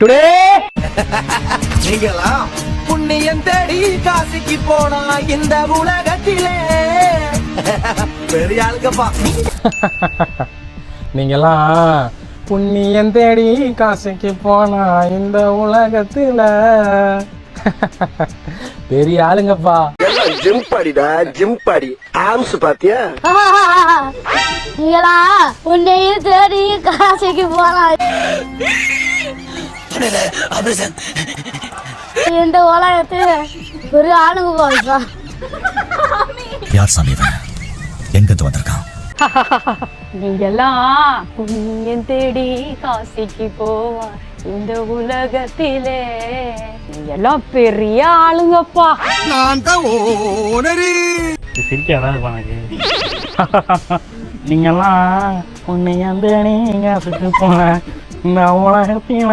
Today நீங்களாம் புண்ணியம் தேடி காசிக்கு போனா இந்த உலகத்திலே பெரிய ஆளுக்கப்பா. நீங்கெல்லாம் புண்ணியம் தேடி காசுக்கு போனா இந்த உலகத்துல பெரிய ஆளுங்கப்பா. எல்லாம் ஜிம் பாடிடா, ஜிம் பாடி. ஆம்ஸ் பாத்தியா? நீங்களா உன்னையும் தேடி காசிக்கு போலாம் இந்த உலகத்துல பெரிய ஆளுங்க போப்பா. யார் சாமி இவன்? எங்கிருந்து வந்திருக்கான்? நீங்கெல்லாம் புண்ணியம் தேடி காசிக்கு போவா இந்த உலகத்திலே நீங்கெல்லாம் பெரிய ஆளுங்கப்பா. நான் தான் ஓனரு. நீங்கெல்லாம் புண்ணியம் தேடி காசுக்கு போன இந்த உலகத்தில